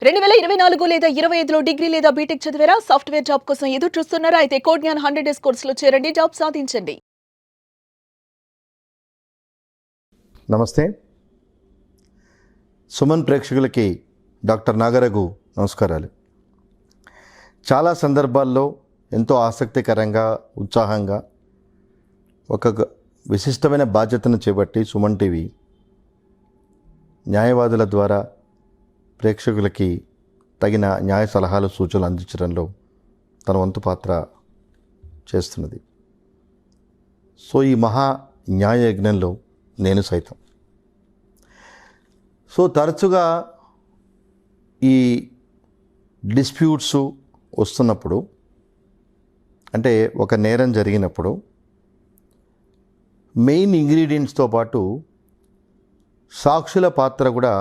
2024 లేదా 25లో డిగ్రీ లేదా బీటెక్ చదివారా? సాఫ్ట్‌వేర్ జాబ్ కోసం ఎదురు చూస్తున్నారా? అయితే కోడ్ జ్ఞాన్ 100 డేస్ కోర్సులో చేరండి. జాబ్ సాధించండి. నమస్తే. సుమన్ ప్రేక్షకులకి డాక్టర్ నాగరఘు నమస్కారాలు. చాలా సందర్భాల్లో ఎంతో ఆసక్తికరంగా, ఉత్సాహంగా ఒక విశిష్టమైన బాధ్యతను చేపట్టి సుమన్ టీవీ న్యాయవాదుల ద్వారా ప్రేక్షకులకి తగిన న్యాయ సలహాలు, సూచనలు అందించడంలో తన వంతు పాత్ర చేస్తున్నది. సో ఈ మహా న్యాయ యజ్ఞంలో నేను సైతం. సో తరచుగా ఈ డిస్ప్యూట్స్ వస్తున్నప్పుడు, అంటే ఒక నేరం జరిగినప్పుడు మెయిన్ ఇంగ్రీడియంట్స్తో పాటు సాక్షుల పాత్ర కూడా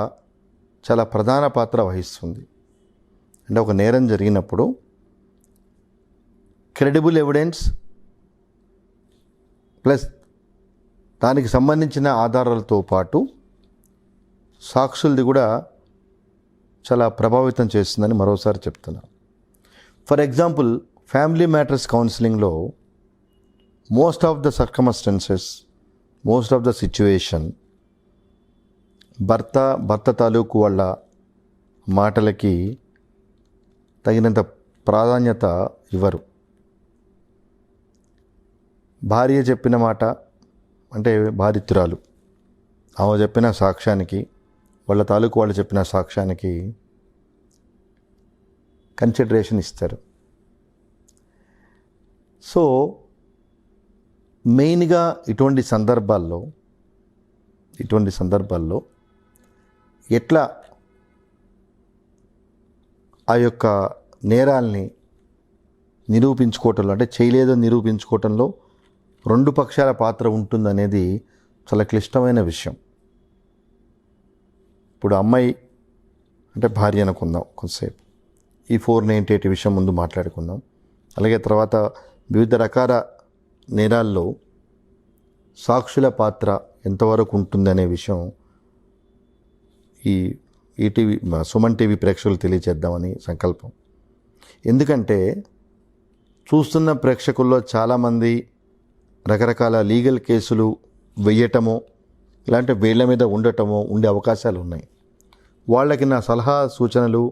చాలా ప్రధాన పాత్ర వహిస్తుంది. అంటే ఒక నేరం జరిగినప్పుడు క్రెడిబుల్ ఎవిడెన్స్ ప్లస్ దానికి సంబంధించిన ఆధారాలతో పాటు సాక్షులది కూడా చాలా ప్రభావితం చేస్తుందని మరోసారి చెప్తున్నాను. ఫర్ ఎగ్జాంపుల్, ఫ్యామిలీ మ్యాటర్స్ కౌన్సిలింగ్లో most of the circumstances, most of the situation భర్త తాలూకు వాళ్ళ మాటలకి తగినంత ప్రాధాన్యత ఇవ్వరు. భార్య చెప్పిన మాట, అంటే భార్యతురాలు ఆమె చెప్పిన సాక్ష్యానికి, వాళ్ళ తాలూకు వాళ్ళు చెప్పిన సాక్ష్యానికి కన్సిడరేషన్ ఇస్తారు. సో మెయిన్గా ఇటువంటి సందర్భాల్లో ఎట్లా ఆ యొక్క నేరాల్ని నిరూపించుకోవటంలో, అంటే చేయలేదని నిరూపించుకోవటంలో రెండు పక్షాల పాత్ర ఉంటుందనేది చాలా క్లిష్టమైన విషయం. ఇప్పుడు అమ్మాయి, అంటే భార్య అనుకుందాం కొంతసేపు, ఈ 498 విషయం ముందు మాట్లాడుకుందాం. అలాగే తర్వాత వివిధ రకాల నేరాల్లో సాక్షుల పాత్ర ఎంతవరకు ఉంటుందనే విషయం ఈ ఈటీవీ సుమన్ టీవీ ప్రేక్షకులు తెలియజేద్దామని సంకల్పం. ఎందుకంటే చూస్తున్న ప్రేక్షకుల్లో చాలామంది రకరకాల లీగల్ కేసులు వేయటమో, ఇలాంటి వేళ్ల మీద ఉండే అవకాశాలు ఉన్నాయి. వాళ్ళకి నా సలహా, సూచనలు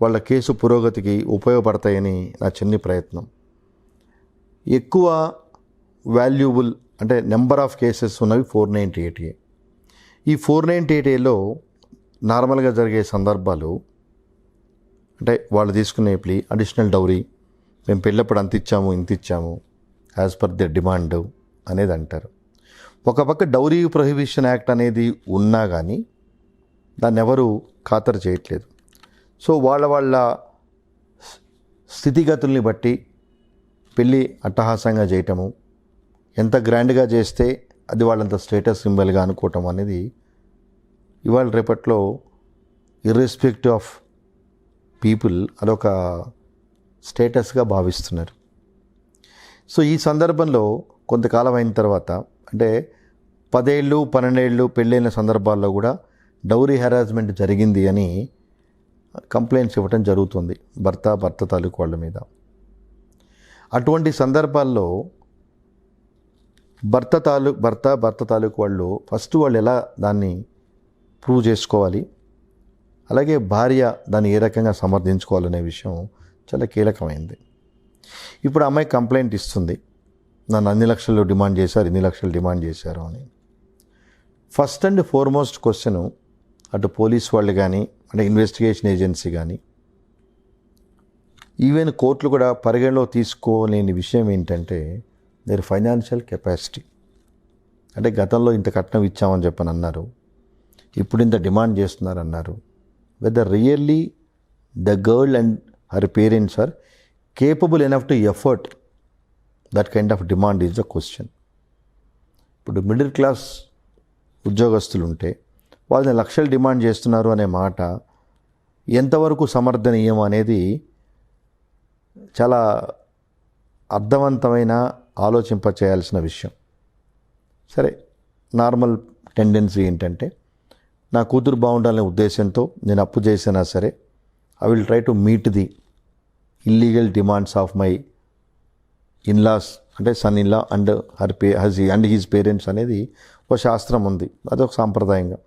వాళ్ళ కేసు పురోగతికి ఉపయోగపడతాయని నా చిన్ని ప్రయత్నం. ఎక్కువ వాల్యుబుల్, అంటే నెంబర్ ఆఫ్ కేసెస్ ఉన్నవి 498A. ఈ 498Aలో నార్మల్గా జరిగే సందర్భాలు, అంటే వాళ్ళు తీసుకునే ప్లీ, అడిషనల్ డౌరీ, మేము పెళ్ళప్పుడు అంత ఇచ్చాము, ఇంత ఇచ్చాము, యాజ్ పర్ ది డిమాండ్ అనేది అంటారు. ఒక పక్క డౌరీ ప్రొహిబిషన్ యాక్ట్ అనేది ఉన్నా కానీ దాన్ని ఎవరు ఖాతరు చేయట్లేదు. సో వాళ్ళ స్థితిగతుల్ని బట్టి పెళ్ళి అట్టహాసంగా చేయటము, ఎంత గ్రాండ్గా చేస్తే అది వాళ్ళంత స్టేటస్ సింబల్గా అనుకోవటం అనేది ఇవాళ రేపట్లో ఇర్రెస్పెక్టివ్ ఆఫ్ పీపుల్ అదొక స్టేటస్గా భావిస్తున్నారు. సో ఈ సందర్భంలో కొంతకాలం అయిన తర్వాత, అంటే 10 ఏళ్ళు 12 ఏళ్ళు పెళ్ళైన సందర్భాల్లో కూడా డౌరీ హెరాస్మెంట్ జరిగింది అని కంప్లైంట్స్ ఇవ్వటం జరుగుతుంది భర్త తాలూకు వాళ్ళ మీద. అటువంటి సందర్భాల్లో భర్త తాలూకు వాళ్ళు ఫస్ట్ వాళ్ళు ఎలా దాన్ని ప్రూవ్ చేసుకోవాలి, అలాగే భార్య దాన్ని ఏ రకంగా సమర్థించుకోవాలనే విషయం చాలా కీలకమైంది. ఇప్పుడు అమ్మాయి కంప్లైంట్ ఇస్తుంది, నన్ను అన్ని లక్షలు డిమాండ్ చేశారు, ఇన్ని లక్షలు డిమాండ్ చేశారు అని. ఫస్ట్ అండ్ ఫార్మోస్ట్ క్వశ్చను అటు పోలీస్ వాళ్ళు కానీ, అంటే ఇన్వెస్టిగేషన్ ఏజెన్సీ కానీ, ఈవెన్ కోర్టులు కూడా పరిగణలో తీసుకోలేని విషయం ఏంటంటే దేర్ ఫైనాన్షియల్ కెపాసిటీ. అంటే గతంలో ఇంత కట్నం ఇచ్చామని చెప్పని అన్నారు, ఇప్పుడు ఇంత డిమాండ్ చేస్తున్నారు అన్నారు. Whether really the girl and her parents are capable enough to afford that kind of demand is the question. ఇప్పుడు మిడిల్ క్లాస్ ఉద్యోగస్తులు ఉంటే వాళ్ళని లక్షలు డిమాండ్ చేస్తున్నారు అనే మాట ఎంతవరకు సమర్థనీయం అనేది చాలా అర్థవంతమైన, ఆలోచింపచేయాల్సిన విషయం. సరే, నార్మల్ టెండెన్సీ ఏంటంటే నా కూతురు బాగుండాలనే ఉద్దేశంతో నేను అప్పు చేసినా సరే I will try to meet the illegal demands of my in laws, అంటే son in law and his parents అనేది ఒక శాస్త్రం ఉంది, అదొక సాంప్రదాయంగా.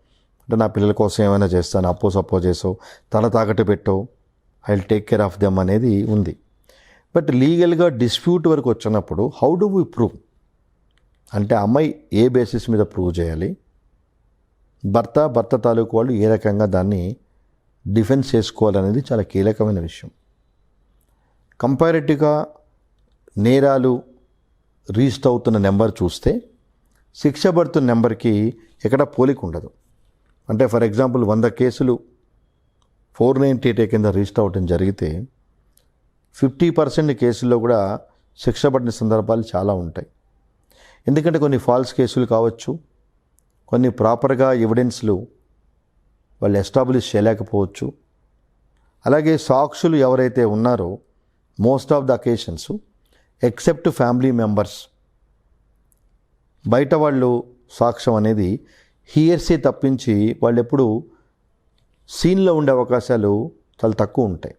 అంటే నా పిల్లల కోసం ఏమైనా చేస్తాను, అప్పో చేసో తల తాకట్టు పెట్టో, I will take care of them అనేది ఉంది. బట్ లీగల్గా డిస్ప్యూట్ వరకు వచ్చినప్పుడు హౌ డు వి ప్రూవ్, అంటే అమ్మాయి ఏ బేసిస్ మీద ప్రూవ్ చేయాలి, భర్త తాలూకు వాళ్ళు ఏ రకంగా దాన్ని డిఫెన్స్ చేసుకోవాలనేది చాలా కీలకమైన విషయం. కంపారిటివ్గా నేరాలు రిజిస్టర్ అవుతున్న నెంబర్ చూస్తే శిక్ష పడుతున్న నెంబర్కి ఎక్కడ పోలిక ఉండదు. అంటే ఫర్ ఎగ్జాంపుల్ 100 కేసులు 498 కింద రిజిస్టర్ అవడం జరిగితే 50% కేసుల్లో కూడా శిక్ష పడిన సందర్భాలు చాలా ఉంటాయి. ఎందుకంటే కొన్ని ఫాల్స్ కేసులు కావచ్చు, కొన్ని ప్రాపర్గా ఎవిడెన్స్లు వాళ్ళు ఎస్టాబ్లిష్ చేయలేకపోవచ్చు. అలాగే సాక్షులు ఎవరైతే ఉన్నారో most of the occasions except family members, బయట వాళ్ళు సాక్ష్యం అనేది హియర్సే తప్పించి వాళ్ళు ఎప్పుడు సీన్లో ఉండే అవకాశాలు చాలా తక్కువ ఉంటాయి.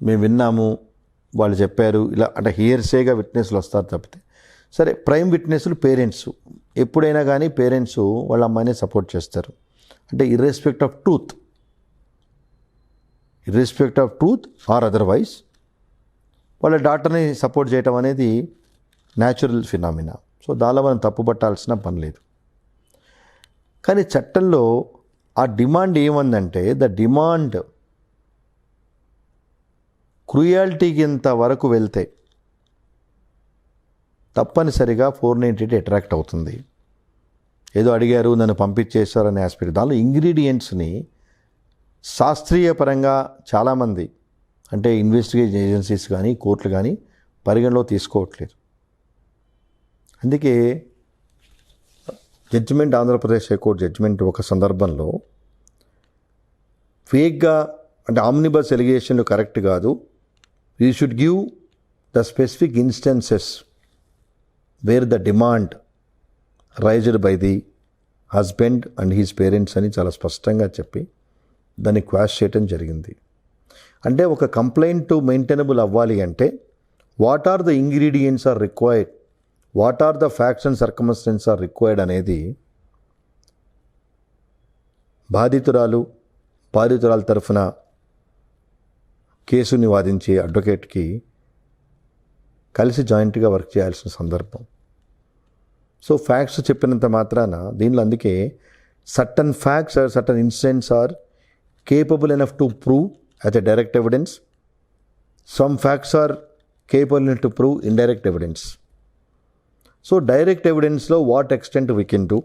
మేము విన్నాము, వాళ్ళు చెప్పారు ఇలా, అంటే హియర్సేగా విట్నెస్లు వస్తారు తప్పితే. సరే, ప్రైమ్ విట్నెస్లు పేరెంట్స్, ఎప్పుడైనా కానీ పేరెంట్స్ వాళ్ళ అమ్మాయినే సపోర్ట్ చేస్తారు. అంటే ఇర్రెస్పెక్ట్ ఆఫ్ ట్రూత్ ఆర్ అదర్వైజ్ వాళ్ళ డాటర్ని సపోర్ట్ చేయటం అనేది న్యాచురల్ ఫినామినా. సో దానిలో మనం తప్పుపట్టాల్సిన పని లేదు. కానీ చట్టంలో ఆ డిమాండ్ ఏమందంటే, ద డిమాండ్ క్రూయాలిటీకి ఇంత వరకు వెళ్తే తప్పనిసరిగా 498 అట్రాక్ట్ అవుతుంది. ఏదో అడిగారు నన్ను పంపించేశారు అనే ఆస్పెక్ట్. దానిలో ఇంగ్రీడియంట్స్ని శాస్త్రీయ పరంగా చాలామంది, అంటే ఇన్వెస్టిగేషన్ ఏజెన్సీస్ కానీ కోర్టులు కానీ పరిగణలో తీసుకోవట్లేదు. అందుకే జడ్జిమెంట్, ఆంధ్రప్రదేశ్ హైకోర్టు జడ్జిమెంట్ ఒక సందర్భంలో ఫేక్గా, అంటే ఆమ్నిబస్ ఎలిగేషన్లు కరెక్ట్ కాదు, you should give the specific instances where the demand raised by the husband and he's parents అని చాలా స్పష్టంగా చెప్పి దాన్ని క్వాష్ చేయటం జరిగింది. అంటే ఒక కంప్లైంట్ మెయింటైనబుల్ అవ్వాలి అంటే what are the ingredients are required, what are the facts and circumstances are required అనేది బాధితురాల తరఫున కేసుని వాదించే అడ్వకేట్కి కలిసి జాయింట్గా వర్క్ చేయాల్సిన సందర్భం. సో ఫ్యాక్ట్స్ చెప్పినంత మాత్రాన దీనిలో, అందుకే certain facts are certain incidents are capable enough to prove as a direct evidence. Some facts are capable enough to prove indirect evidence. So direct evidence lo what extent we can do,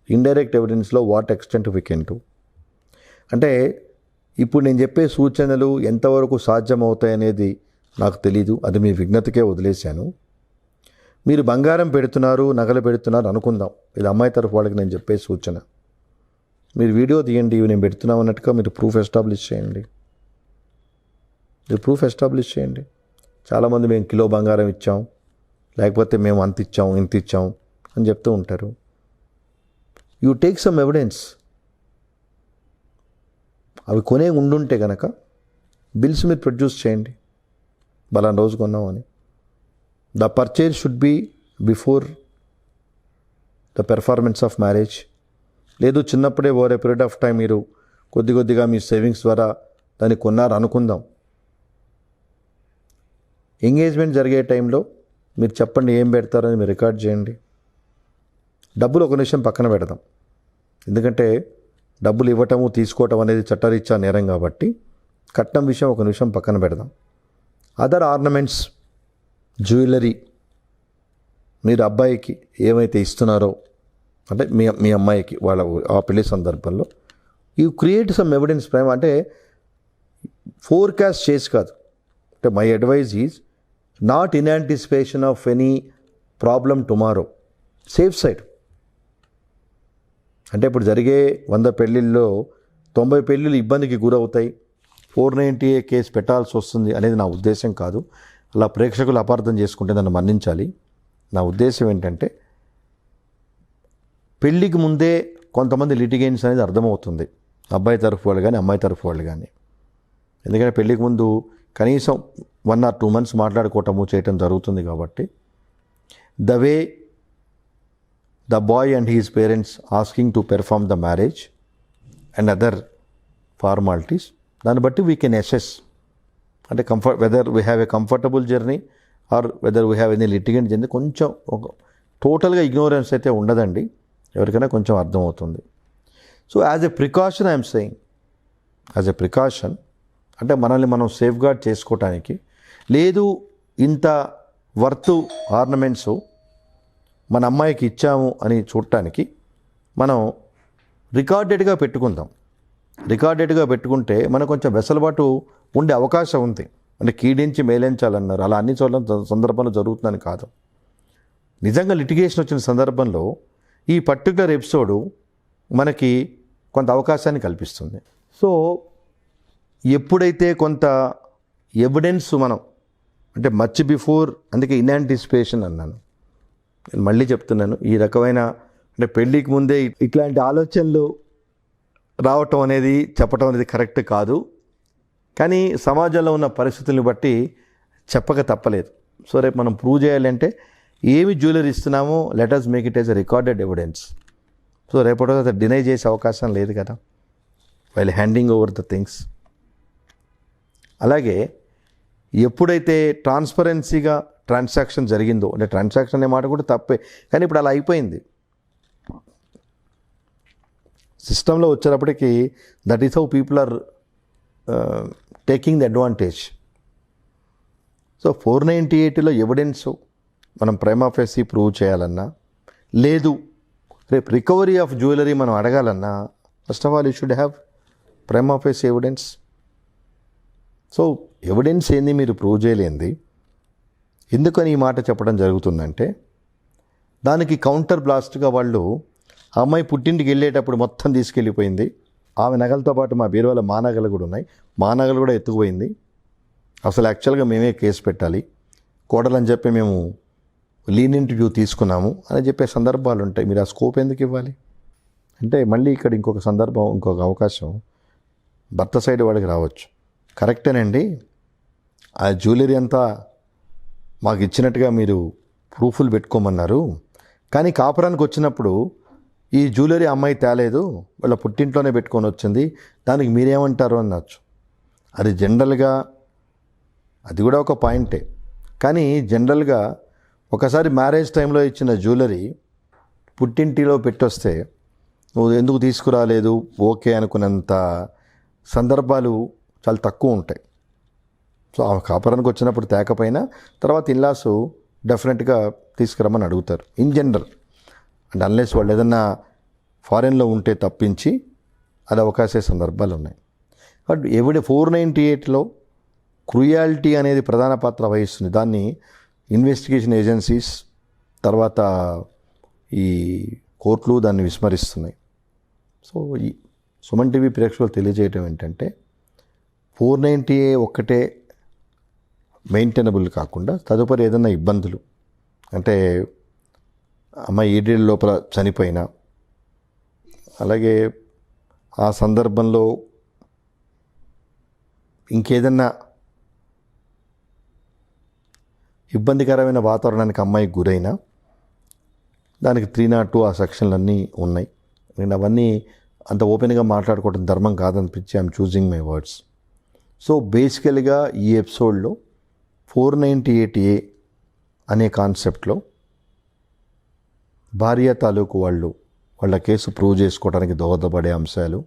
indirect evidence lo what extent we can do. అంటే ఇప్పుడు నేను చెప్పే సూచనలు ఎంతవరకు సాధ్యమవుతాయనేది నాకు తెలీదు, అది మీ విజ్ఞతకే వదిలేశాను. మీరు బంగారం పెడుతున్నారు, నగలు పెడుతున్నారు అనుకుందాం, ఇది అమ్మాయి తరఫు వాళ్ళకి నేను చెప్పే సూచన. మీరు వీడియో తీయండి, ఇవి నేను పెడుతున్నాం అన్నట్టుగా మీరు ప్రూఫ్ ఎస్టాబ్లిష్ చేయండి. చాలామంది మేము కిలో బంగారం ఇచ్చాం, లేకపోతే మేము అంత ఇచ్చాం ఇంత ఇచ్చాం అని చెప్తూ ఉంటారు. You take some evidence. అవి కొనే ఉండుంటే కనుక బిల్స్ మీరు ప్రొడ్యూస్ చేయండి, బలానా రోజు కొన్నామని. The purchase should be before the performance of marriage. లేదు చిన్నప్పుడే over a period of time మీరు కొద్దిగా మీ సేవింగ్స్ ద్వారా దాన్ని కొన్నారు అనుకుందాం. ఎంగేజ్మెంట్ జరిగే టైంలో మీరు చెప్పండి ఏం పెడతారని మీరు రికార్డ్ చేయండి. డబ్బులు ఒక నిమిషం పక్కన పెడదాం, ఎందుకంటే డబ్బులు ఇవ్వటము తీసుకోవటం అనేది చట్టరీత్యా నేరం కాబట్టి కట్నం విషయం ఒక నిమిషం పక్కన పెడదాం. అదర్ ఆర్నమెంట్స్, జ్యువెలరీ మీరు అబ్బాయికి ఏమైతే ఇస్తున్నారో, అంటే మీ అమ్మాయికి వాళ్ళ ఆ పెళ్లి సందర్భంలో you create some evidence prime. అంటే ఫోర్కాస్ట్ చేసి కాదు, అంటే my advice is not in anticipation of any problem tomorrow, safe side. అంటే ఇప్పుడు జరిగే 100 పెళ్ళిళ్ళలో 90 పెళ్ళిళ్ళు ఇబ్బందికి గురవుతాయి, 498 కేసు పెట్టాల్సి వస్తుంది అనేది నా ఉద్దేశం కాదు. అలా ప్రేక్షకులు అపార్థం చేసుకుంటే నన్ను మన్నించాలి. నా ఉద్దేశం ఏంటంటే పెళ్ళికి ముందే కొంతమంది లిటిగెంట్స్ అనేది అర్థమవుతుంది, అబ్బాయి తరఫు వాళ్ళు కానీ అమ్మాయి తరఫు వాళ్ళు కానీ. ఎందుకంటే పెళ్ళికి ముందు కనీసం 1 or 2 months మాట్లాడుకోవటము చేయటం జరుగుతుంది కాబట్టి the way the boy and he's parents asking to perform the marriage and other formalities, దాన్ని బట్టి వీ కెన్ అసెస్ అంటే whether we have a comfortable journey or whether we have any litigant journey. కొంచెం ఒక టోటల్గా ignorance అయితే ఉండదండి, ఎవరికైనా కొంచెం అర్థమవుతుంది. So as a precaution I'm saying, as a precaution అంటే మనల్ని మనం సేఫ్ గార్డ్ చేసుకోవటానికి, లేదు ఇంత వర్త్ ఆర్నమెంట్స్ మన అమ్మాయికి ఇచ్చాము అని చూడటానికి మనం రికార్డెడ్గా పెట్టుకుందాం. రికార్డెడ్గా పెట్టుకుంటే మనకు కొంచెం వెసులుబాటు ఉండే అవకాశం ఉంది. అంటే కీడించి మేలించాలన్నారు, అలా అన్ని చోట్ల సందర్భంలో జరుగుతుందని కాదు. నిజంగా లిటిగేషన్ వచ్చిన సందర్భంలో ఈ పర్టికులర్ ఎపిసోడు మనకి కొంత అవకాశాన్ని కల్పిస్తుంది. సో ఎప్పుడైతే కొంత ఎవిడెన్స్ మనం అంటే మచ్ బిఫోర్, అందుకే ఇన్ యాంటిసిపేషన్ అన్నాను. నేను మళ్ళీ చెప్తున్నాను, ఈ రకమైన అంటే పెళ్ళికి ముందే ఇట్లాంటి ఆలోచనలు రావటం అనేది చెప్పటం అనేది కరెక్ట్ కాదు, కానీ సమాజంలో ఉన్న పరిస్థితులను బట్టి చెప్పక తప్పలేదు. సో రేపు మనం ప్రూవ్ చేయాలంటే ఏమి జ్యువెలరీ ఇస్తున్నామో let us make it as a recorded evidence. So రేపటి రోజు డినై చేసే అవకాశం లేదు కదా while handing over the things. అలాగే ఎప్పుడైతే ట్రాన్స్పరెన్సీగా ట్రాన్సాక్షన్ జరిగిందో, అంటే ట్రాన్సాక్షన్ అనే మాట కూడా తప్పే, కానీ ఇప్పుడు అలా అయిపోయింది. సిస్టంలో వచ్చేటప్పటికి that is how people are taking the advantage. So 498లో ఎవిడెన్స్ మనం ప్రైమా ఫేసి ప్రూవ్ చేయాలన్నా, లేదు రేపు రికవరీ ఆఫ్ జ్యువెలరీ మనం అడగాలన్నా, first of all you should have prima facie evidence. So evidence ఏంది మీరు ప్రూవ్ చేయలేంది. ఎందుకని ఈ మాట చెప్పడం జరుగుతుందంటే, దానికి కౌంటర్ బ్లాస్ట్గా వాళ్ళు ఆ అమ్మాయి పుట్టింటికి వెళ్ళేటప్పుడు మొత్తం తీసుకెళ్ళిపోయింది, ఆమె నగలతో పాటు మా బీరువాలో మా నగలు కూడా ఉన్నాయి, మా నగలు కూడా ఎత్తుకుపోయింది, అసలు యాక్చువల్గా మేమే కేసు పెట్టాలి, కోడలని చెప్పి మేము లీనియంట్ వ్యూ తీసుకున్నాము అని చెప్పే సందర్భాలు ఉంటాయి. మీరు ఆ స్కోప్ ఎందుకు ఇవ్వాలి? అంటే మళ్ళీ ఇక్కడ ఇంకొక సందర్భం, ఇంకొక అవకాశం భర్త సైడ్ వాడికి రావచ్చు. కరెక్టేనండి, ఆ జ్యువెలరీ అంతా మాకు ఇచ్చినట్టుగా మీరు ప్రూఫ్లు పెట్టుకోమన్నారు, కానీ కాపురానికి వచ్చినప్పుడు ఈ జ్యువెలరీ అమ్మాయి తేలేదు, వాళ్ళ పుట్టింట్లోనే పెట్టుకొని వచ్చింది, దానికి మీరేమంటారు అనొచ్చు. అది జనరల్గా అది కూడా ఒక పాయింటే, కానీ జనరల్గా ఒకసారి మ్యారేజ్ టైంలో ఇచ్చిన జ్యువెలరీ పుట్టింటిలో పెట్టొస్తే నువ్వు ఎందుకు తీసుకురాలేదు ఓకే అనుకున్నంత సందర్భాలు చాలా తక్కువ ఉంటాయి. సో ఆ కాపురానికి వచ్చినప్పుడు తేకపోయినా తర్వాత ఇన్లాసు డెఫినెట్గా తీసుకురమ్మని అడుగుతారు ఇన్ జనరల్. అండ్ అన్లెస్ వాళ్ళు ఏదన్నా ఫారెన్లో ఉంటే తప్పించి అది అవకాశం సందర్భాలు ఉన్నాయి. బట్ 498లో క్రూయాలిటీ అనేది ప్రధాన పాత్ర వహిస్తుంది. దాన్ని ఇన్వెస్టిగేషన్ ఏజెన్సీస్ తర్వాత ఈ కోర్టులు దాన్ని విస్మరిస్తున్నాయి. సో ఈ సుమన్ టీవీ ప్రేక్షకులు తెలియజేయటం ఏంటంటే 498 ఒక్కటే మెయింటైనబుల్ కాకుండా తదుపరి ఏదైనా ఇబ్బందులు అంటే అమ్మాయి 7 ఏళ్ళ లోపల చనిపోయినా, అలాగే ఆ సందర్భంలో ఇంకేదన్నా ఇబ్బందికరమైన వాతావరణానికి అమ్మాయికి గురైనా దానికి 302 ఆ సెక్షన్లన్నీ ఉన్నాయి. నేను అవన్నీ అంత ఓపెన్గా మాట్లాడుకోవడం ధర్మం కాదనిపించి I'm choosing my words. So బేసికల్గా ఈ ఎపిసోడ్లో 498A అనే కాన్సెప్ట్లో భార్య తాలూకు వాళ్ళ కేసు ప్రూవ్ చేసుకోవడానికి దోహదపడే అంశాలు,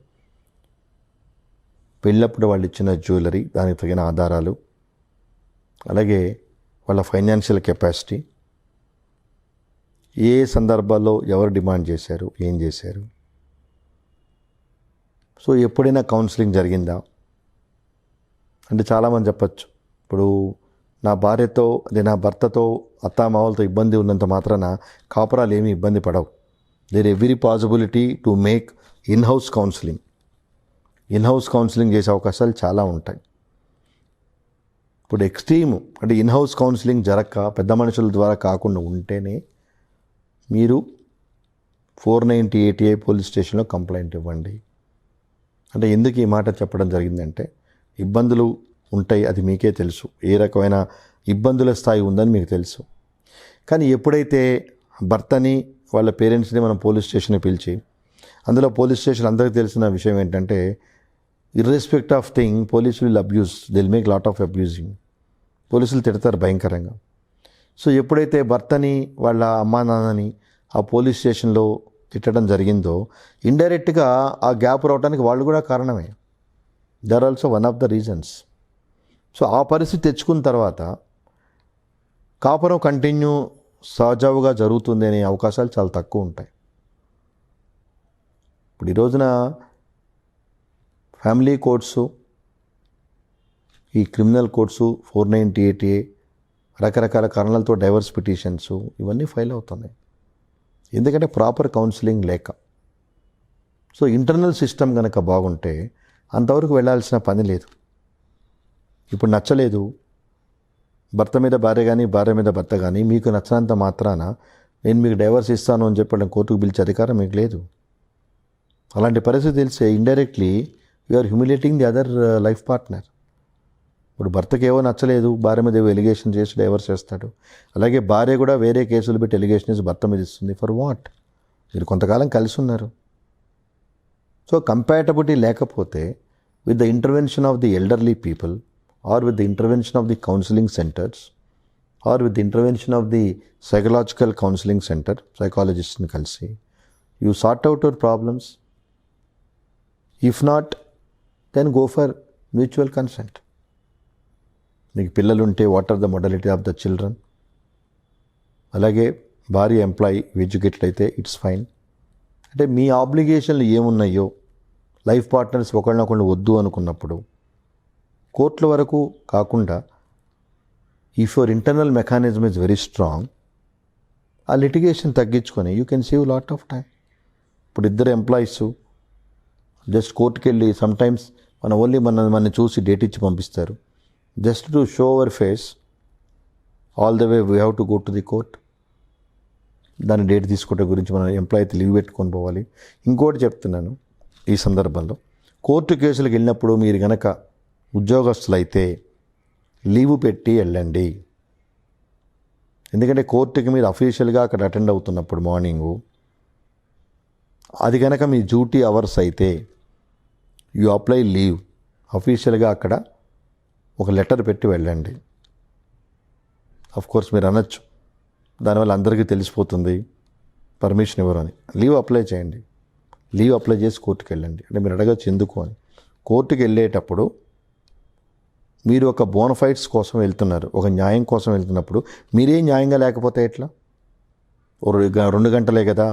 పెళ్ళప్పుడు వాళ్ళు ఇచ్చిన జ్యువెలరీ దానికి తగిన ఆధారాలు, అలాగే వాళ్ళ ఫైనాన్షియల్ కెపాసిటీ, ఏ సందర్భాల్లో ఎవరు డిమాండ్ చేశారు, ఏం చేశారు, సో ఎప్పుడైనా కౌన్సిలింగ్ జరిగిందా అంటే చాలామంది చెప్పచ్చు, ఇప్పుడు నా భార్యతో అదే నా భర్తతో అత్తామావలతో ఇబ్బంది ఉన్నంత మాత్రాన కాపురాలు ఏమీ ఇబ్బంది పడవు. There every possibility to make in house counselling చేసే అవకాశాలు చాలా ఉంటాయి. ఇప్పుడు ఎక్స్ట్రీమ్ అంటే ఇన్ హౌస్ కౌన్సిలింగ్ జరగక పెద్ద మనుషుల ద్వారా కాకుండా ఉంటేనే మీరు 498A పోలీస్ స్టేషన్లో కంప్లైంట్ ఇవ్వండి. అంటే ఎందుకు ఈ మాట చెప్పడం జరిగిందంటే ఇబ్బందులు ఉంటాయి, అది మీకే తెలుసు. ఏ రకమైన ఇబ్బందుల స్థాయి ఉందని మీకు తెలుసు. కానీ ఎప్పుడైతే భర్తని వాళ్ళ పేరెంట్స్ని మనం పోలీస్ స్టేషన్కి పిలిచి, అందులో పోలీస్ స్టేషన్ అందరికీ తెలిసిన విషయం ఏంటంటే irrespective of thing police will abuse, they'll make lot of abusing. పోలీసులు తిడతారు భయంకరంగా. సో ఎప్పుడైతే భర్తని వాళ్ళ అమ్మా నాన్నని ఆ పోలీస్ స్టేషన్లో తిట్టడం జరిగిందో ఇండైరెక్ట్గా ఆ గ్యాప్ రావడానికి వాళ్ళు కూడా కారణమే. They are also one of the reasons. So ఆ పరిస్థితి తెచ్చుకున్న తర్వాత కాపురం కంటిన్యూ సజావుగా జరుగుతుంది అనే అవకాశాలు చాలా తక్కువ ఉంటాయి. ఇప్పుడు ఈ రోజున ఫ్యామిలీ కోర్ట్సు, ఈ క్రిమినల్ కోర్ట్సు, 498A, రకరకాల కారణాలతో డైవర్స్ పిటిషన్స్ ఇవన్నీ ఫైల్ అవుతున్నాయి. ఎందుకంటే ప్రాపర్ కౌన్సిలింగ్ లేక. సో ఇంటర్నల్ సిస్టమ్ కనుక బాగుంటే అంతవరకు వెళ్ళాల్సిన పని లేదు. ఇప్పుడు నచ్చలేదు, భర్త మీద భార్య కానీ భార్య మీద భర్త కానీ మీకు నచ్చినంత మాత్రాన నేను మీకు డైవర్స్ ఇస్తాను అని చెప్పడం కోర్టుకు పిలిచే అధికారం మీకు లేదు. అలాంటి పరిస్థితి తెలిసే indirectly you are humiliating the other life partner. ఇప్పుడు భర్తకి ఏవో నచ్చలేదు, భార్య మీద ఏవో ఎలిగేషన్ చేసి డైవర్స్ చేస్తాడు. అలాగే భార్య కూడా వేరే కేసులు పెట్టి ఎలిగేషన్ చేసి భర్త మీద ఇస్తుంది. For what? మీరు కొంతకాలం కలిసి ఉన్నారు. సో కంపాటబిలిటీ లేకపోతే with the intervention of the elderly people or with the intervention of the counselling centres or with the intervention of the psychological counselling centre, సైకాలజిస్ట్ని కలిసి you sort out your problems. If not then go for mutual consent. మీకు పిల్లలు ఉంటే what are the modality of the children. అలాగే భార్య employee educated అయితే it's fine. అంటే మీ ఆబ్లిగేషన్లు ఏమున్నాయో లైఫ్ పార్ట్నర్స్ ఒకళ్ళనొకళ్ళు వద్దు అనుకున్నప్పుడు కోర్టుల వరకు కాకుండా if your internal mechanism is very strong, ఆ లిటిగేషన్ తగ్గించుకొని you can save lot of time. ఇప్పుడు ఇద్దరు ఎంప్లాయీస్ జస్ట్ కోర్టుకి వెళ్ళి సమ్టైమ్స్ మన ఓన్లీ మన చూసి డేట్ ఇచ్చి పంపిస్తారు. Just to show hour face all the way we have to go to the court. దాని డేట్ తీసుకోవడం గురించి మన ఎంప్లాయీ లీవ్ పెట్టుకొని పోవాలి. ఇంకోటి చెప్తున్నాను ఈ సందర్భంలో, కోర్టు కేసులకు వెళ్ళినప్పుడు మీరు కనుక ఉద్యోగస్తులైతే లీవ్ పెట్టి వెళ్ళండి. ఎందుకంటే కోర్టుకి మీరు అఫీషియల్గా అక్కడ అటెండ్ అవుతున్నప్పుడు మార్నింగు అది కనుక మీ డ్యూటీ అవర్స్ అయితే యు అప్లై లీవ్. అఫీషియల్గా అక్కడ ఒక లెటర్ పెట్టి వెళ్ళండి. కోర్స్ మీరు అనొచ్చు దానివల్ల అందరికీ తెలిసిపోతుంది పర్మిషన్ ఇవ్వరు అని. లీవ్ అప్లై చేయండి. లీవ్ అప్లై చేసి కోర్టుకి వెళ్ళండి. అంటే మీరు అడగచ్చు ఎందుకు అని. కోర్టుకి వెళ్ళేటప్పుడు మీరు ఒక బోనఫైడ్స్ కోసం వెళ్తున్నారు, ఒక న్యాయం కోసం వెళ్తున్నప్పుడు మీరే న్యాయంగా లేకపోతే ఎట్లా? 2 గంటలే కదా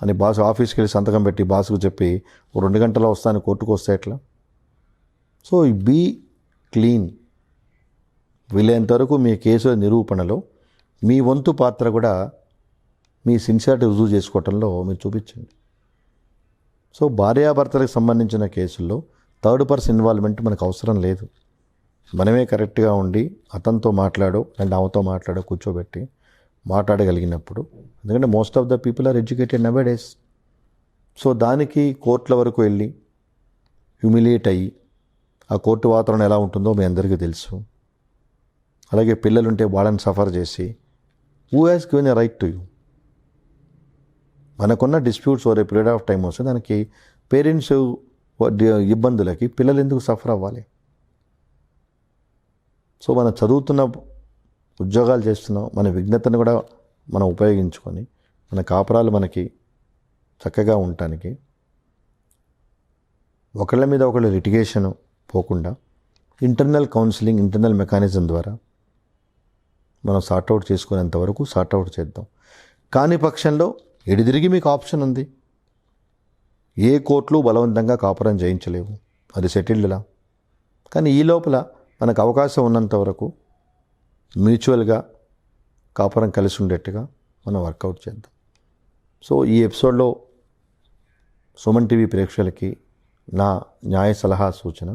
అని బాస్ ఆఫీస్కి వెళ్ళి సంతకం పెట్టి బాస్కు చెప్పి 2 గంటల్లో వస్తాను కోర్టుకు వస్తే ఎట్లా? So be clean. వీలైనంతవరకు మీ కేసుల నిరూపణలో మీ వంతు పాత్ర కూడా మీ సిన్సియారిటీ రుజువు చేసుకోవటంలో మీరు చూపించండి. సో భార్యాభర్తలకు సంబంధించిన కేసుల్లో థర్డ్ పర్సన్ ఇన్వాల్వ్మెంట్ మనకు అవసరం లేదు. మనమే కరెక్ట్గా ఉండి అతనితో మాట్లాడో అండ్ ఆమెతో మాట్లాడో కూర్చోబెట్టి మాట్లాడగలిగినప్పుడు, ఎందుకంటే most of the people are educated nowadays. So దానికి కోర్టుల వరకు వెళ్ళి హ్యూమిలియేట్ అయ్యి ఆ కోర్టు వాతావరణం ఎలా ఉంటుందో మీ అందరికీ తెలుసు. అలాగే పిల్లలుంటే వాళ్ళని సఫర్ చేసి who has given a right to you? మనకున్న disputes over a period of time వస్తే దానికి పేరెంట్స్ ఇబ్బందులకి పిల్లలు ఎందుకు సఫర్ అవ్వాలి? సో మనం చదువుతున్న ఉద్యోగాలు చేస్తున్నాం, మన విజ్ఞతను కూడా మనం ఉపయోగించుకొని మన కాపురాలు మనకి చక్కగా ఉండటానికి ఒకళ్ళ మీద ఒకళ్ళు లిటిగేషన్ పోకుండా ఇంటర్నల్ కౌన్సిలింగ్, ఇంటర్నల్ మెకానిజం ద్వారా మనం సార్ట్అవుట్ చేసుకునేంత వరకు సార్ట్అవుట్ చేద్దాం. కాని పక్షంలో ఎడిదిరిగి మీకు ఆప్షన్ ఉంది. ఏ కోర్టులు బలవంతంగా కాపురం చేయించలేవు, అది సెటిల్డ్లా. కానీ ఈ లోపల మనకు అవకాశం ఉన్నంత వరకు మ్యూచువల్గా కాపురం కలిసి ఉండేట్టుగా మనం వర్కౌట్ చేద్దాం. సో ఈ ఎపిసోడ్లో సుమన్ టీవీ ప్రేక్షకులకి నా న్యాయ సలహా సూచన,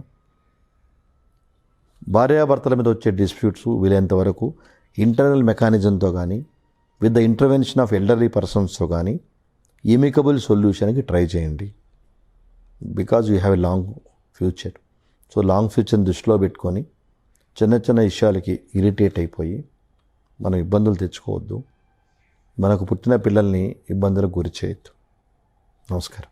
భార్యాభర్తల మీద వచ్చే డిస్ప్యూట్స్ వీలైనంత వరకు ఇంటర్నల్ మెకానిజంతో కానీ with the intervention of elderly పర్సన్స్తో కానీ ఎమికబుల్ సొల్యూషన్కి ట్రై చేయండి. Because you have a long future. So long ఫ్యూచర్ని దృష్టిలో పెట్టుకొని చిన్న చిన్న విషయాలకి ఇరిటేట్ అయిపోయి మనం ఇబ్బందులు తెచ్చుకోవద్దు. మనకు పుట్టిన పిల్లల్ని ఇబ్బందులకు గురి చేయొద్దు. నమస్కారం.